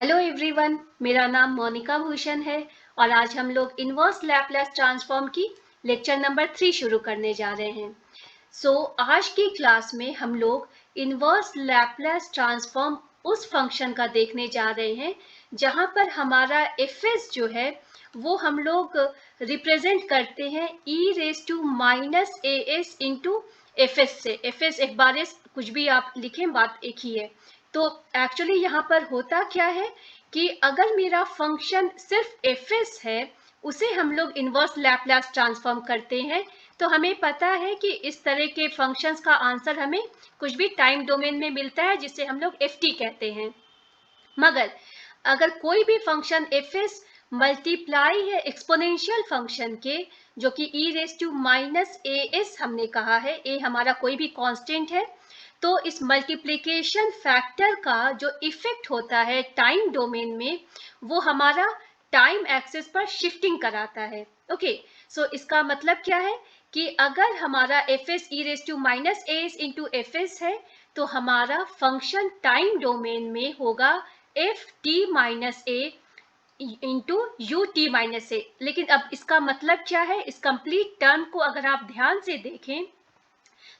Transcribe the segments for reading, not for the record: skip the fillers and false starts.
Hello everyone, मेरा नाम मोनिका भूषण है और आज हम लोग इनवर्स लैपलेस ट्रांसफॉर्म की लेक्चर नंबर 3 शुरू करने जा रहे हैं। आज की क्लास में हम लोग इनवर्स लैपलेस ट्रांसफॉर्म उस फंक्शन का देखने जा रहे हैं जहां पर हमारा एफएस जो है वो हम लोग रिप्रेजेंट करते हैं e raise to minus a s into fs से। एफएस एक बार कुछ भी आप लिखें, बात एक ही है। तो एक्चुअली यहाँ पर होता क्या है कि अगर मेरा फंक्शन सिर्फ एफएस है, उसे हम लोग इनवर्स लैपलेस ट्रांसफॉर्म करते हैं, तो हमें पता है कि इस तरह के फंक्शंस का आंसर हमें कुछ भी टाइम डोमेन में मिलता है, जिसे हम लोग ft कहते हैं। मगर अगर कोई भी फंक्शन एफएस मल्टीप्लाई है एक्सपोनेंशियल फंक्शन के, जो कि e raise to minus a s हमने कहा है, ए हमारा कोई भी कांस्टेंट है, तो इस मल्टीप्लिकेशन फैक्टर का जो इफेक्ट होता है टाइम डोमेन में, वो हमारा टाइम एक्सिस पर शिफ्टिंग कराता है। ओके, सो इसका मतलब क्या है कि अगर हमारा f s e raise to minus a s into f s है, तो हमारा फंक्शन टाइम डोमेन में होगा f t minus a into u t minus a. लेकिन अब इसका मतलब क्या है, इस कंप्लीट टर्म को अगर आप ध्यान से देखें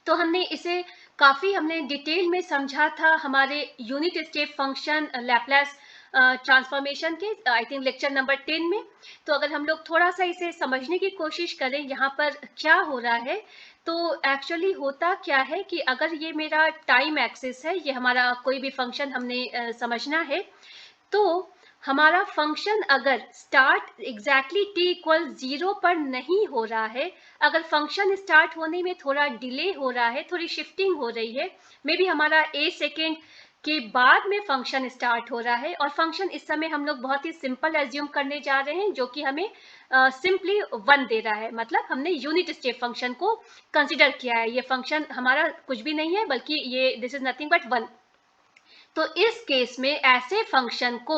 तो हमने डिटेल में समझा था हमारे unit step function Laplace transformation के, आई थिंक लेक्चर नंबर 10 में। तो अगर हम लोग थोड़ा सा इसे समझने की कोशिश करें यहाँ पर क्या हो रहा है, तो एक्चुअली होता क्या है कि अगर ये मेरा टाइम एक्सिस है, ये हमारा कोई भी फंक्शन हमने समझना है, तो हमारा फंक्शन अगर स्टार्ट एग्जैक्टली t इक्वल 0 पर नहीं हो रहा है, अगर फंक्शन स्टार्ट होने में थोड़ा डिले हो रहा है, थोड़ी शिफ्टिंग हो रही है, मे बी हमारा a सेकेंड के बाद में फंक्शन स्टार्ट हो रहा है, और फंक्शन इस समय हम लोग बहुत ही सिंपल एज्यूम करने जा रहे हैं, जो कि हमें सिंपली 1 दे रहा है। मतलब हमने यूनिट स्टेप फंक्शन को कंसिडर किया है, ये फंक्शन हमारा कुछ भी नहीं है, बल्कि ये दिस इज नथिंग बट 1। तो इस केस में ऐसे फंक्शन को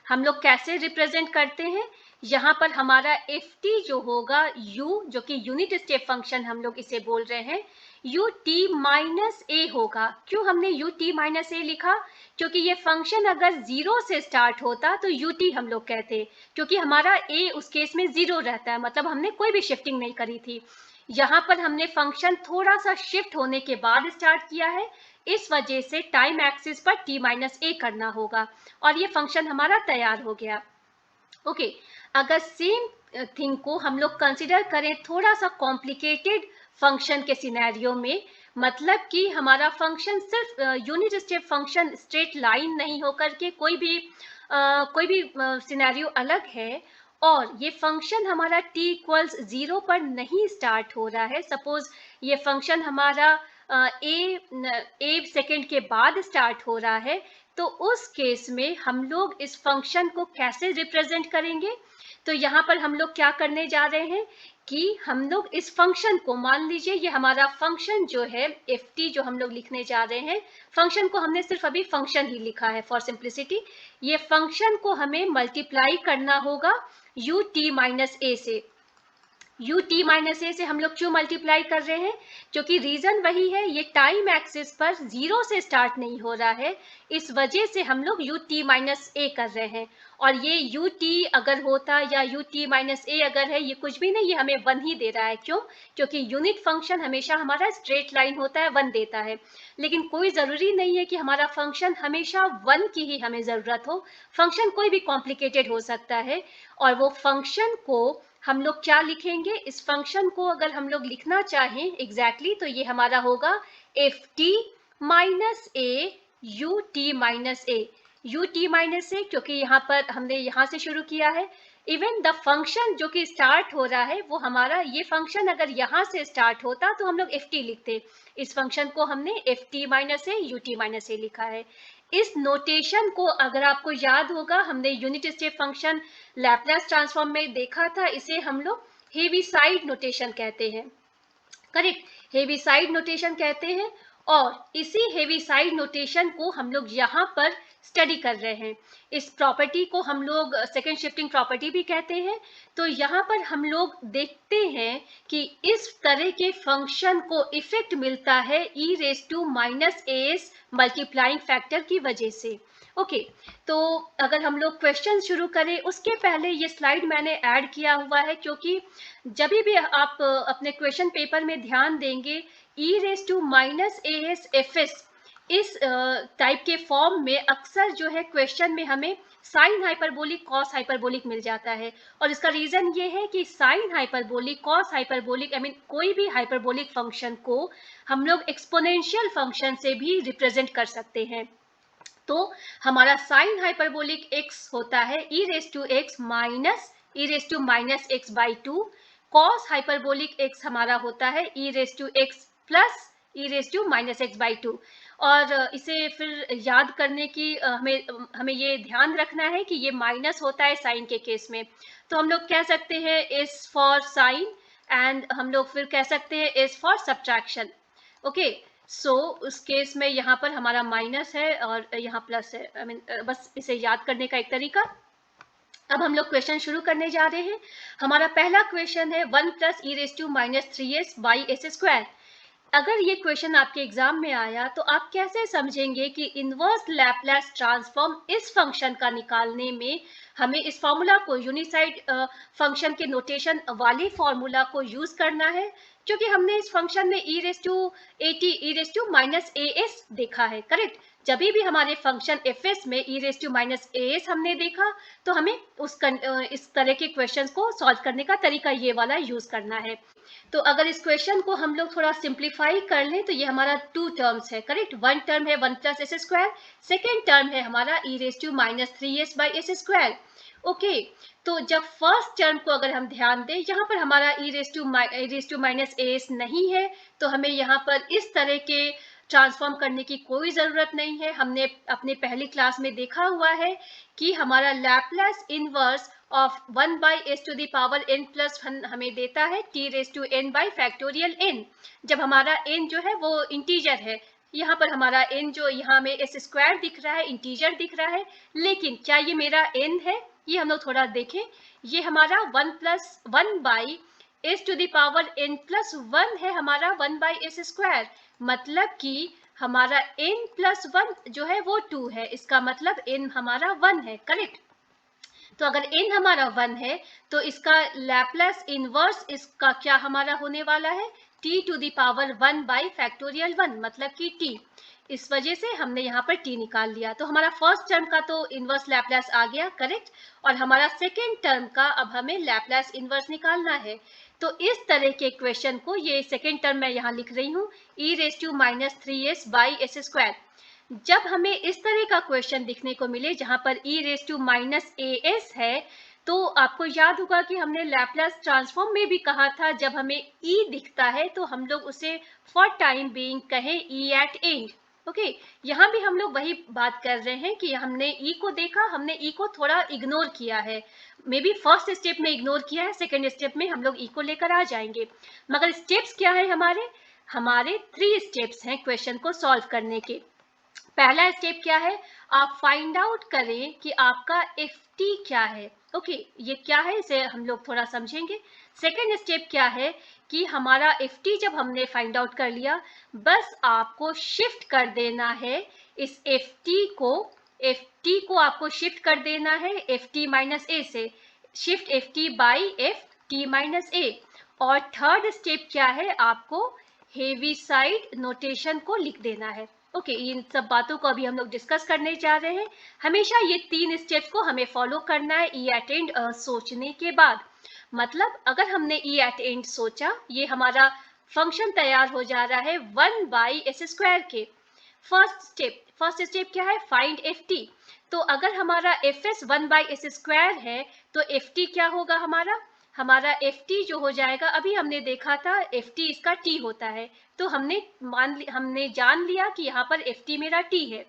हम लोग कैसे रिप्रेजेंट करते हैं, यहाँ पर हमारा एफ टी जो होगा u, जो कि यूनिट स्टेप फंक्शन हम लोग इसे बोल रहे हैं, u t माइनस ए होगा। क्यों हमने u t माइनस ए लिखा? क्योंकि ये फंक्शन अगर 0 से स्टार्ट होता तो u t हम लोग कहते, क्योंकि हमारा a उस केस में 0 रहता है, मतलब हमने कोई भी शिफ्टिंग नहीं करी थी। यहाँ पर हमने फंक्शन थोड़ा सा शिफ्ट होने के बाद स्टार्ट किया है, इस वजह से टाइम एक्सिस पर t माइनस ए करना होगा, और ये फंक्शन हमारा तैयार हो गया। ओके, अगर सेम थिंग को हम लोग कंसिडर करें थोड़ा सा कॉम्प्लिकेटेड फंक्शन के सिनेरियो में, मतलब कि हमारा फंक्शन सिर्फ unit step function straight line नहीं होकर के कोई भी सिनेरियो अलग है, और ये फंक्शन हमारा t इक्वल्स 0 पर नहीं स्टार्ट हो रहा है। सपोज ये फंक्शन हमारा ए सेकेंड के बाद स्टार्ट हो रहा है, तो उस केस में हम लोग इस फंक्शन को कैसे रिप्रेजेंट करेंगे? तो यहाँ पर हम लोग क्या करने जा रहे हैं कि हम लोग इस फंक्शन को, मान लीजिए ये हमारा फंक्शन जो है एफ टी, जो हम लोग लिखने जा रहे हैं, फंक्शन को हमने सिर्फ अभी फंक्शन ही लिखा है फॉर सिंप्लिसिटी। ये फंक्शन को हमें मल्टीप्लाई करना होगा यू टी माइनस ए से। यू टी माइनस ए से हम लोग क्यों मल्टीप्लाई कर रहे हैं? क्योंकि रीजन वही है, ये टाइम एक्सिस पर 0 से स्टार्ट नहीं हो रहा है, इस वजह से हम लोग यू टी माइनस ए कर रहे हैं। और ये यू टी अगर होता या यू टी माइनस ए अगर है, ये कुछ भी नहीं, ये हमें 1 ही दे रहा है। क्यों? क्योंकि यूनिट फंक्शन हमेशा हमारा स्ट्रेट लाइन होता है, 1 देता है। लेकिन कोई ज़रूरी नहीं है कि हमारा फंक्शन हमेशा 1 की ही हमें ज़रूरत हो, फंक्शन कोई भी कॉम्प्लिकेटेड हो सकता है। और वो फंक्शन को हम लोग क्या लिखेंगे? इस फंक्शन को अगर हम लोग लिखना चाहें एग्जैक्टली, तो ये हमारा होगा f t minus a u t minus a. U t minus a क्योंकि यहाँ पर हमने यहाँ से शुरू किया है। इवन द फंक्शन जो कि स्टार्ट हो रहा है, वो हमारा ये फंक्शन अगर यहाँ से स्टार्ट होता तो हम लोग एफ टी लिखते, इस फंक्शन को हमने f t minus a u t minus a लिखा है। इस नोटेशन को अगर आपको याद होगा, हमने unit step function Laplace transform में देखा था, इसे हम लोग हेविसाइड नोटेशन कहते हैं। करेक्ट, हेविसाइड नोटेशन कहते हैं। और इसी हेविसाइड नोटेशन को हम लोग यहाँ पर स्टडी कर रहे हैं। इस प्रॉपर्टी को हम लोग सेकेंड शिफ्टिंग प्रॉपर्टी भी कहते हैं। तो यहाँ पर हम लोग देखते हैं कि इस तरह के फंक्शन को इफेक्ट मिलता है e raise to minus as multiplying factor की वजह से। ओके, तो अगर हम लोग क्वेश्चन शुरू करें उसके पहले ये स्लाइड मैंने ऐड किया हुआ है, क्योंकि जब भी आप अपने क्वेश्चन पेपर में ध्यान देंगे e raise to minus as fs इस टाइप के फॉर्म में अक्सर जो है क्वेश्चन में हमें साइन हाइपरबोलिक कॉस हाइपरबोलिक मिल जाता है। और इसका रीजन ये है कि साइन हाइपरबोलिक कॉस हाइपरबोलिक कोई भी हाइपरबोलिक फंक्शन को हम लोग एक्सपोनेंशियल फंक्शन से भी रिप्रेजेंट कर सकते हैं। तो हमारा साइन हाइपरबोलिक x होता है e raise to x minus e raise to minus x by two. Cos hyperbolic x हमारा होता है e raise to x plus e raise to minus x by two. और इसे फिर याद करने की हमें ये ध्यान रखना है कि ये माइनस होता है साइन के केस में। तो हम लोग कह सकते हैं इज फॉर साइन, एंड हम लोग फिर कह सकते हैं इज फॉर सब्ट्रैक्शन। ओके, सो उस केस में यहाँ पर हमारा माइनस है और यहाँ प्लस है। बस इसे याद करने का एक तरीका। अब हम लोग क्वेश्चन शुरू करने जा रहे हैं। हमारा पहला क्वेश्चन है 1 plus e raise to minus 3s by s square. अगर ये क्वेश्चन आपके एग्जाम में आया तो आप कैसे समझेंगे कि इनवर्स लैप्लास ट्रांसफॉर्म इस फंक्शन का निकालने में हमें इस फॉर्मूला को यूनिसाइड फंक्शन के नोटेशन वाले फॉर्मूला को यूज करना है, क्योंकि हमने इस फंक्शन में e raise to minus as देखा है। करेक्ट, जब भी हमारे फंक्शन fs में e raise to minus as हमने देखा तो हमें इस तरह के क्वेश्चंस को सॉल्व करने का तरीका ये वाला यूज करना है। तो अगर इस क्वेश्चन को हम लोग थोड़ा सिंप्लीफाई कर लें तो ये हमारा 2 टर्म्स है। करेक्ट, 1 टर्म है 1 plus s square, second term है हमारा e raise to minus 3s by s square. Okay, तो जब फर्स्ट टर्म को अगर हम ध्यान दें, यहाँ पर हमारा e raise to minus as नहीं है, तो हमें यहाँ पर इस तरह के ट्रांसफॉर्म करने की कोई ज़रूरत नहीं है। हमने अपने पहली क्लास में देखा हुआ है कि हमारा Laplace inverse of 1 by s to the power n plus 1 हमें देता है t raise to n by factorial n। जब हमारा n जो है वो इंटीजर है, यहाँ पर हमारा n जो यहाँ हमें एस स्क्वायर दिख रहा है, इंटीजर दिख रहा है, लेकिन क्या ये मेरा n है? ये हम लोग थोड़ा देखें। ये हमारा 1 plus 1 by s to the power n plus 1 है हमारा 1 बाई एस स्क्वायर। मतलब कि हमारा n प्लस 1 जो है वो 2 है, इसका मतलब n हमारा 1 है। करेक्ट, तो अगर n हमारा 1 है तो इसका लैप्लास इनवर्स इसका क्या हमारा होने वाला है? t to the power 1 by factorial 1, मतलब कि t। इस वजह से हमने यहाँ पर t निकाल लिया। तो हमारा फर्स्ट टर्म का तो इनवर्स लैप्लास आ गया। करेक्ट, और हमारा सेकेंड टर्म का अब हमें लैप्लास इनवर्स निकालना है। तो इस तरह के क्वेश्चन को, ये सेकेंड टर्म मैं यहाँ लिख रही हूँ e raise to minus 3s by s square. जब हमें इस तरह का क्वेश्चन दिखने को मिले जहां पर e raise to minus as है, तो आपको याद होगा कि हमने लैप्लास ट्रांसफॉर्म में भी कहा था जब हमें e दिखता है तो हम लोग उसे फॉर टाइम बीइंग कहें e एट एंड। ओके, यहाँ भी हम लोग वही बात कर रहे हैं कि हमने e को देखा, हमने e को थोड़ा इग्नोर किया है। मे बी फर्स्ट स्टेप में इग्नोर किया है, सेकेंड स्टेप में हम लोग e को लेकर आ जाएंगे। मगर स्टेप्स क्या है? हमारे 3 स्टेप्स हैं क्वेश्चन को सॉल्व करने के। पहला स्टेप क्या है? आप फाइंड आउट करें कि आपका ft क्या है। ओके, ये क्या है इसे हम लोग थोड़ा समझेंगे। सेकेंड स्टेप क्या है कि हमारा ft जब हमने फाइंड आउट कर लिया, बस आपको शिफ्ट कर देना है इस ft को आपको शिफ्ट कर देना है ft माइनस a से। Shift ft by ft minus a। और थर्ड स्टेप क्या है? आपको हेविसाइड नोटेशन को लिख देना है। ओके, इन सब बातों को अभी हम लोग डिस्कस करने जा रहे हैं। हमेशा ये 3 स्टेप्स को हमें फॉलो करना है ई एट एंड सोचने के बाद। मतलब अगर हमने ई एट एंड सोचा, ये हमारा फंक्शन तैयार हो जा रहा है 1 बाई एस स्क्वायर के। फर्स्ट स्टेप क्या है? Find ft। तो अगर हमारा fs 1 बाई एस स्क्वायर है तो ft क्या होगा? हमारा ft जो हो जाएगा, अभी हमने देखा था ft इसका t होता है, तो हमने जान लिया कि यहाँ पर ft मेरा t है।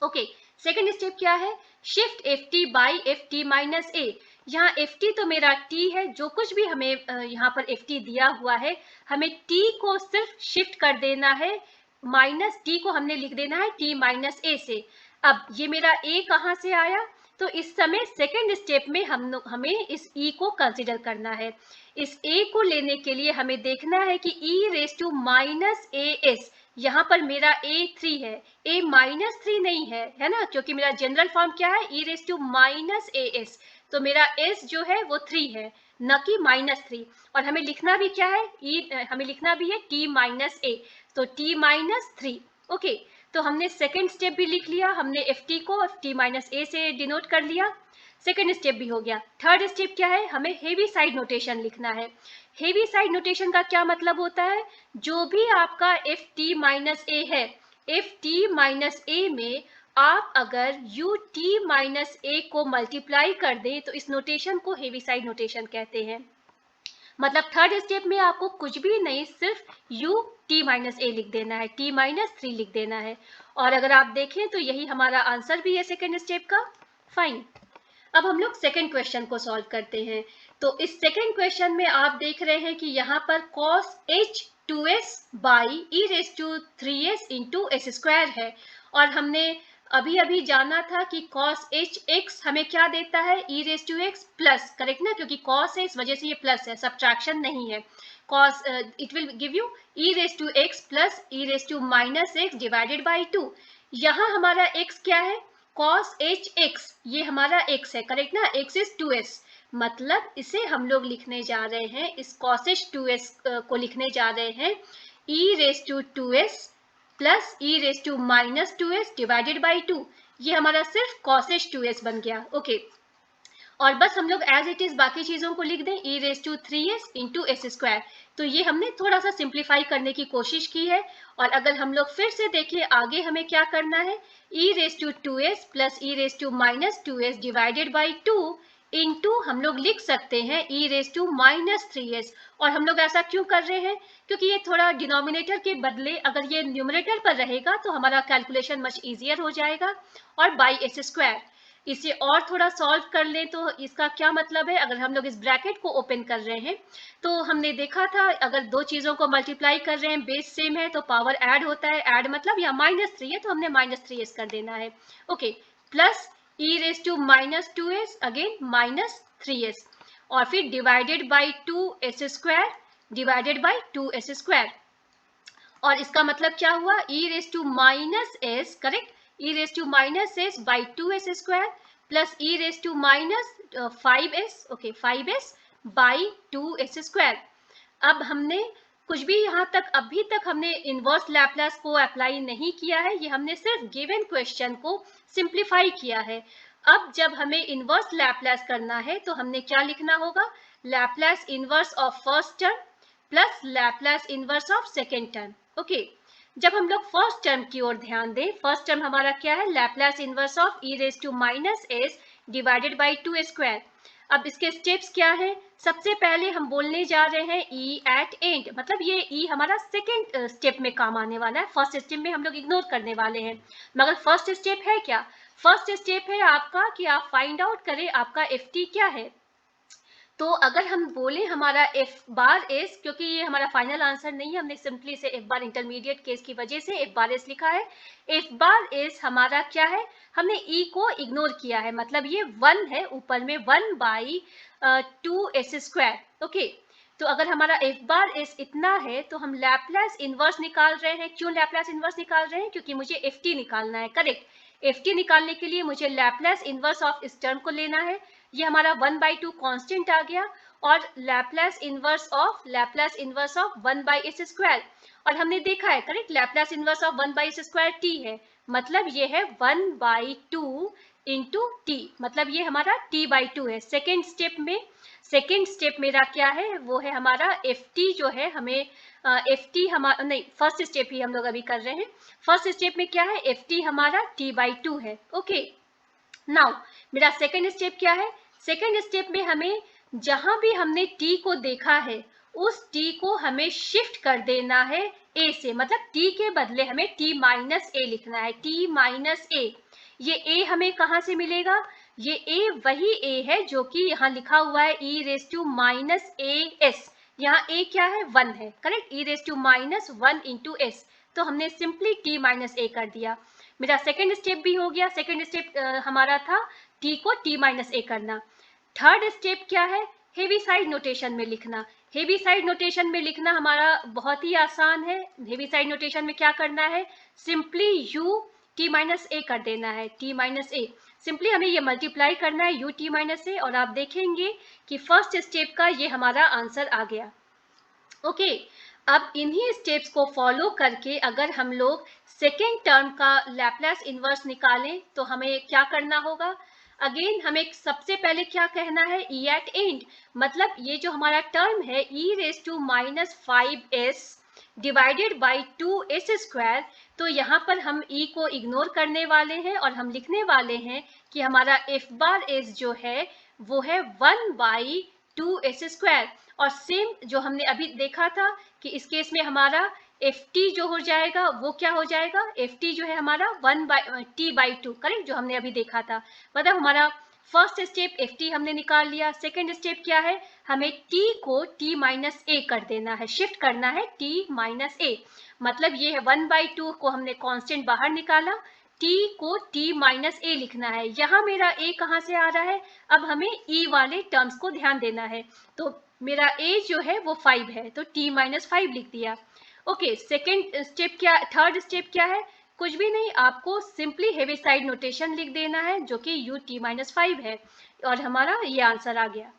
ओके, सेकेंड स्टेप क्या है? Shift ft by ft minus a। यहाँ ft तो मेरा t है, जो कुछ भी हमें यहाँ पर ft दिया हुआ है, हमें t को सिर्फ शिफ्ट कर देना है माइनस टी को हमने लिख देना है टी माइनस ए से। अब ये मेरा ए कहाँ से आया, तो इस समय सेकेंड स्टेप में हमें इस ई को कंसिडर करना है। इस ए को लेने के लिए हमें देखना है कि e raise to minus a s, यहाँ पर मेरा ए 3 है, ए माइनस 3 नहीं है, है ना, क्योंकि मेरा जनरल फॉर्म क्या है, e raise to minus a s, तो मेरा एस जो है वो 3 है, न कि -3। और हमें लिखना भी क्या है, हमें लिखना भी है टी माइनस ए, तो टी माइनस 3। ओके, तो हमने सेकेंड स्टेप भी लिख लिया, हमने एफ टी को टी माइनस ए से डिनोट कर लिया, सेकेंड स्टेप भी हो गया। थर्ड स्टेप क्या है, हमें हेवी साइड नोटेशन लिखना है। हेवी साइड नोटेशन का क्या मतलब होता है, जो भी आपका एफ टी माइनस ए है, एफ टी माइनस ए में आप अगर यू टी माइनस ए को मल्टीप्लाई कर दें तो इस नोटेशन को हेवी साइड नोटेशन कहते हैं। मतलब थर्ड स्टेप में आपको कुछ भी नहीं, सिर्फ यू टी माइनस ए लिख देना है, टी माइनस 3 लिख देना है। और अगर आप देखें तो यही हमारा आंसर भी है सेकेंड स्टेप का। फाइन, अब हम लोग सेकेंड क्वेश्चन को सॉल्व करते हैं। तो इस सेकेंड क्वेश्चन में आप देख रहे हैं कि यहाँ पर cos h 2s by e raise to 3s into s square है, और हमने अभी अभी जाना था कि cos h x हमें क्या देता है, e raise to x plus, correct ना, क्योंकि cos है इस वजह से ये प्लस है, सब्ट्रैक्शन नहीं है। cos it will give you e raise to x plus e raise to minus x divided by 2। यहाँ हमारा x क्या है, cos h x, ये हमारा x है, करेक्ट ना, x इज 2s, मतलब इसे हम लोग लिखने जा रहे हैं, इस cos h 2s को लिखने जा रहे हैं e raise to 2s plus e raise to minus 2s divided by 2। ये हमारा सिर्फ cos h 2s बन गया। ओके, और बस हम लोग एज इट इज बाकी चीजों को लिख दें, e raise to 3s into s square. तो ये हमने थोड़ा सा सिंप्लीफाई करने की कोशिश की है। और अगर हम लोग फिर से देखें आगे हमें क्या करना है, e raise to 2s plus e raise to minus 2s divided by 2 into हम लोग लिख सकते हैं e raise to minus 3s। और हम लोग ऐसा क्यों कर रहे हैं, क्योंकि ये थोड़ा डिनोमिनेटर के बदले अगर ये न्यूमरेटर पर रहेगा तो हमारा कैलकुलेशन मच ईजियर हो जाएगा, और बाई एस स्क्वायर। इसे और थोड़ा सॉल्व कर लें तो इसका क्या मतलब है, अगर हम लोग इस ब्रैकेट को ओपन कर रहे हैं तो हमने देखा था अगर दो चीजों को मल्टीप्लाई कर रहे हैं, बेस सेम है तो पावर ऐड होता है, ऐड मतलब यहाँ -3 है तो हमने -3s कर देना है। Okay, plus e raise to minus 2s again minus 3s, और फिर divided by 2s square divided by 2s square. और इसका मतलब क्या हुआ, e raise to minus s, correct, e raise to minus s by 2s square plus e raise to minus 5s, okay 5s by 2s square. अब हमने कुछ भी यहाँ तक अभी तक हमने इनवर्स लैप्लास को अप्लाई नहीं किया है, ये हमने सिर्फ गिवन क्वेश्चन को सिंप्लीफाई किया है। अब जब हमें इनवर्स लैप्लास करना है तो हमने क्या लिखना होगा, Laplace inverse of first term plus Laplace inverse of second term. Okay, जब हम लोग फर्स्ट टर्म की ओर ध्यान दें, फर्स्ट टर्म हमारा क्या है, Laplace inverse of e raise to minus s divided by 2 square. अब इसके स्टेप्स क्या है, सबसे पहले हम बोलने जा रहे हैं ई एट एंड, मतलब ये ई हमारा सेकेंड स्टेप में काम आने वाला है, फर्स्ट स्टेप में हम लोग इग्नोर करने वाले हैं। मगर फर्स्ट स्टेप है क्या, फर्स्ट स्टेप है आपका कि आप फाइंड आउट करें आपका एफ टी क्या है। तो अगर हम बोले हमारा एफ बार एस, क्योंकि ये हमारा फाइनल आंसर नहीं है, हमने सिंपली से एफ बार इंटरमीडिएट केस की वजह से एफ बार एस लिखा है। एफ बार एस हमारा क्या है, हमने ई को इग्नोर किया है, मतलब ये 1 है ऊपर में, 1 बाई 2s स्क्वायर। ओके, तो अगर हमारा एफ बार एस इतना है तो हम लैप्लास इनवर्स निकाल रहे हैं। क्यों लैप्लास इनवर्स निकाल रहे हैं, क्योंकि मुझे एफ टी निकालना है, करेक्ट। एफ टी निकालने के लिए मुझे लैप्लास इनवर्स ऑफ इस टर्म को लेना है, ये हमारा 1/2 कांस्टेंट आ गया, और Laplace inverse of 1 by s square. और हमने देखा है, correct, Laplace inverse of 1 by s square T है, मतलब ये है 1/2 इंटू टी, मतलब ये हमारा t/2 है। सेकेंड स्टेप में, सेकेंड स्टेप मेरा क्या है, वो है हमारा एफ टी जो है, हमें एफ टी हमारा नहीं, फर्स्ट स्टेप ही हम लोग अभी कर रहे हैं। फर्स्ट स्टेप में क्या है, एफ टी हमारा t/2 है। ओके, नाउ मेरा सेकेंड स्टेप क्या है, सेकेंड स्टेप में हमें जहां भी हमने t को देखा है उस t को हमें शिफ्ट कर देना है a से, मतलब t के बदले हमें t माइनस a लिखना है, t माइनस a। ये a हमें कहाँ से मिलेगा, ये a वही a है जो कि यहाँ लिखा हुआ है e raise to minus a s, यहाँ a क्या है, 1 है, correct, e raise to minus 1 into s, तो हमने सिंपली t माइनस ए कर दिया। मेरा सेकेंड स्टेप भी हो गया। सेकेंड स्टेप हमारा था t को t माइनस ए करना। थर्ड स्टेप क्या है? हेवी साइड नोटेशन में लिखना। हेवी साइड नोटेशन में लिखना हमारा बहुत ही आसान है। हेवी साइड नोटेशन में क्या करना है? सिंपली u t माइनस ए कर देना है। t माइनस ए सिंपली हमें ये मल्टीप्लाई करना है u t माइनस ए, और आप देखेंगे कि फर्स्ट स्टेप का ये हमारा आंसर आ गया। ओके, अब इन्हीं स्टेप्स को फॉलो करके अगर हम लोग सेकेंड टर्म का लैप्लास इन्वर्स निकालें तो हमें क्या करना होगा? अगेन हमें सबसे पहले क्या कहना है? e एट एंड, मतलब ये जो हमारा टर्म है e raise to minus 5s divided by 2s square, तो यहाँ पर हम e को इग्नोर करने वाले हैं और हम लिखने वाले हैं कि हमारा f बार s जो है वो है 1 बाई 2s स्क्वायर। और सेम जो हमने अभी देखा था कि इस केस में हमारा ft जो हो जाएगा वो क्या हो जाएगा? ft जो है हमारा 1 बाई t बाई 2, करेक्ट, जो हमने अभी देखा था। मतलब हमारा फर्स्ट स्टेप ft हमने निकाल लिया। सेकेंड स्टेप क्या है? हमें t को t माइनस ए कर देना है, शिफ्ट करना है t माइनस ए। मतलब ये है 1 बाई 2 को हमने कांस्टेंट बाहर निकाला, t को t माइनस ए लिखना है। यहाँ मेरा a कहाँ से आ रहा है? अब हमें e वाले टर्म्स को ध्यान देना है। तो मेरा a जो है वो 5 है, तो t माइनस 5 लिख दिया। ओके, सेकेंड स्टेप क्या? थर्ड स्टेप क्या है? कुछ भी नहीं, आपको सिंपली हेवी साइड नोटेशन लिख देना है जो कि u t माइनस 5 है, और हमारा ये आंसर आ गया।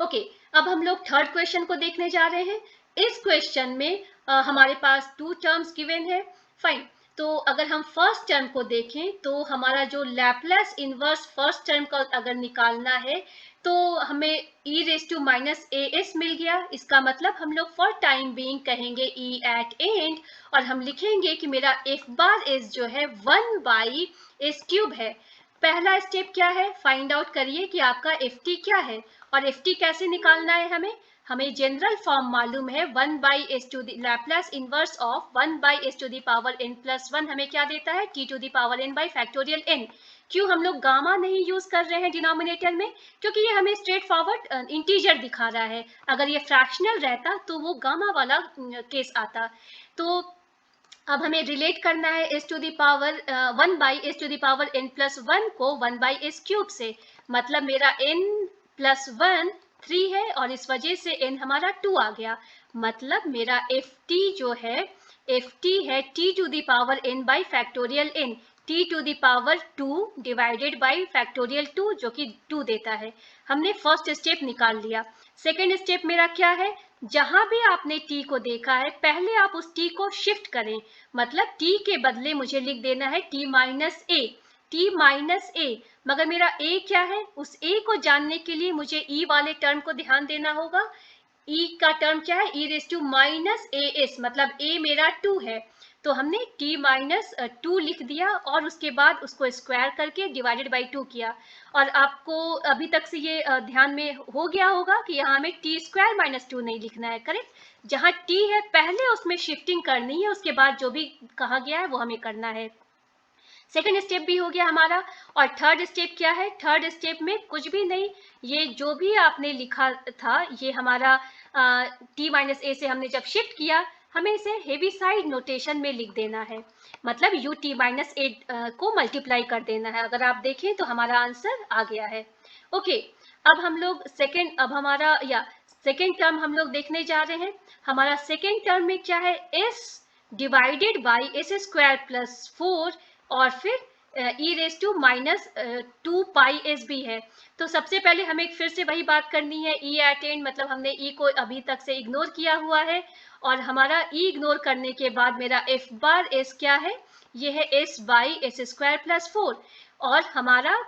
ओके, अब हम लोग थर्ड क्वेश्चन को देखने जा रहे हैं। इस क्वेश्चन में हमारे पास 2 टर्म्स गिवन है। फाइन, तो अगर हम फर्स्ट टर्म को देखें तो हमारा जो लैप्लास इनवर्स फर्स्ट टर्म का अगर निकालना है तो हमें e raise to minus a s मिल गया। इसका मतलब हम लोग फॉर टाइम बीइंग कहेंगे e एट एंड, और हम लिखेंगे कि मेरा f बार s जो है 1 बाई एस क्यूब है। पहला स्टेप क्या है? फाइंड आउट करिए कि आपका ft क्या है, और ft कैसे निकालना है हमें जनरल फॉर्म मालूम है 1 by s to the Laplace inverse of 1 by s to the power n plus 1 हमें क्या देता है? t to the power n by factorial n। क्यों हम लोग गामा नहीं यूज कर रहे हैं डिनोमिनेटर में? क्योंकि ये हमें स्ट्रेट फॉरवर्ड इंटीजर दिखा रहा है। अगर ये फ्रैक्शनल रहता तो वो गामा वाला केस आता। तो अब हमें रिलेट करना है s to the power 1 by s to the power n plus 1 को 1 बाई एस क्यूब से। मतलब मेरा n प्लस 1 3 है और इस वजह से n हमारा 2 आ गया। मतलब मेरा ft जो है ft है t to the power n by factorial n, t to the power 2 divided by factorial 2 जो कि 2 देता है। हमने फर्स्ट स्टेप निकाल लिया। सेकेंड स्टेप मेरा क्या है? जहां भी आपने t को देखा है पहले आप उस t को शिफ्ट करें। मतलब t के बदले मुझे लिख देना है t माइनस ए, t माइनस ए। मगर मेरा a क्या है? उस a को जानने के लिए मुझे e वाले टर्म को ध्यान देना होगा। e का टर्म क्या है? e raise to minus a s, मतलब a मेरा 2 है, तो हमने t माइनस 2 लिख दिया और उसके बाद उसको स्क्वायर करके डिवाइडेड बाई 2 किया। और आपको अभी तक से ये ध्यान में हो गया होगा कि यहाँ हमें टी स्क्वायर माइनस 2 नहीं लिखना है, करेक्ट। जहाँ t है पहले उसमें शिफ्टिंग करनी है, उसके बाद जो भी कहा गया है वो हमें करना है। सेकेंड स्टेप भी हो गया हमारा। और थर्ड स्टेप क्या है? थर्ड स्टेप में कुछ भी नहीं, ये जो भी आपने लिखा था ये हमारा t माइनस ए से हमने जब शिफ्ट किया हमें इसे हेवी साइड नोटेशन में लिख देना है। मतलब u t माइनस ए को मल्टीप्लाई कर देना है। अगर आप देखें तो हमारा आंसर आ गया है। ओके, अब हम लोग सेकेंड टर्म हम लोग देखने जा रहे हैं। हमारा सेकेंड टर्म में क्या है? s divided by s square plus 4 और फिर e raise to minus 2 pi s भी है। तो सबसे पहले हमें फिर से वही बात करनी है, e एट एंड, मतलब हमने e को अभी तक से इग्नोर किया हुआ है, और हमारा e इग्नोर करने के बाद मेरा f बार s क्या है? ये है s by s square plus 4, और हमारा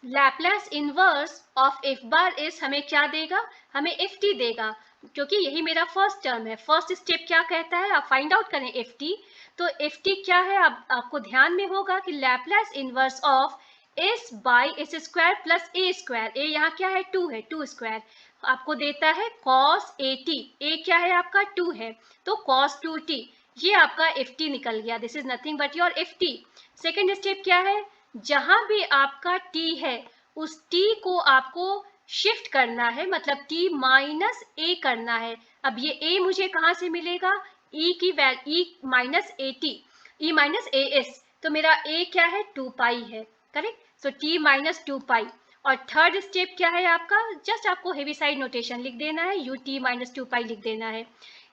Laplace inverse of f bar s हमें क्या देगा? हमें ft देगा, क्योंकि यही मेरा फर्स्ट टर्म है। फर्स्ट स्टेप क्या कहता है? आप फाइंड आउट करें ft। तो ft क्या है? आपको ध्यान में होगा कि Laplace inverse of s by s square plus a square, a यहाँ क्या है? 2 है, 2 स्क्वायर आपको देता है cos at। a क्या है आपका? 2 है, तो cos 2t, ये आपका ft निकल गया। This is nothing but your ft। Second step क्या है? जहां भी आपका t है उस t को आपको शिफ्ट करना है, मतलब t माइनस ए करना है। अब ये a मुझे कहाँ से मिलेगा? ई की value E minus A T, E minus a s, तो मेरा ए क्या है 2 पाई है, करेक्ट। सो टी माइनस 2 पाई। और थर्ड स्टेप क्या है आपका, जस्ट आपको हेवी साइड नोटेशन लिख देना है, यू टी माइनस 2 पाई लिख देना है।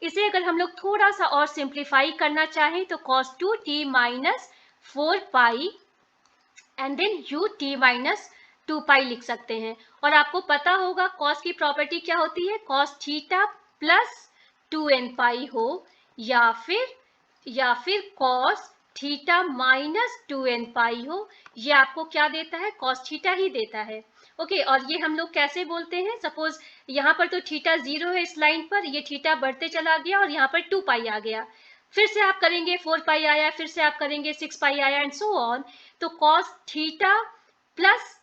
इसे अगर हम लोग थोड़ा सा और सिंप्लीफाई करना चाहें तो cos 2 t minus 4 pi and then you t minus 2 pi लिख सकते हैं। और आपको पता होगा cos की प्रॉपर्टी क्या होती है, cos थीटा प्लस 2n पाई हो या फिर cos थीटा माइनस 2n पाई हो, ये आपको क्या देता है, cos थीटा ही देता है। ओके, और ये हम लोग कैसे बोलते हैं, सपोज यहाँ पर तो थीटा 0 है इस लाइन पर, ये थीटा बढ़ते चला गया और यहाँ पर 2 पाई आ गया, फिर से आप करेंगे 4 पाई आया, फिर से आप करेंगे 6 पाई आया एंड सो ऑन। तो cos थीटा प्लस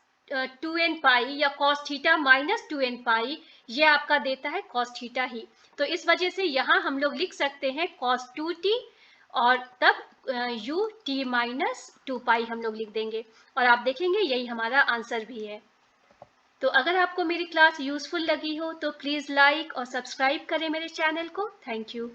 2n पाई या cos थीटा माइनस 2n पाई, ये आपका देता है cos थीटा ही। तो इस वजह से यहाँ हम लोग लिख सकते हैं cos 2t और तब u t माइनस 2 पाई हम लोग लिख देंगे, और आप देखेंगे यही हमारा आंसर भी है। तो अगर आपको मेरी क्लास यूजफुल लगी हो तो प्लीज़ लाइक और सब्सक्राइब करें मेरे चैनल को। Thank you.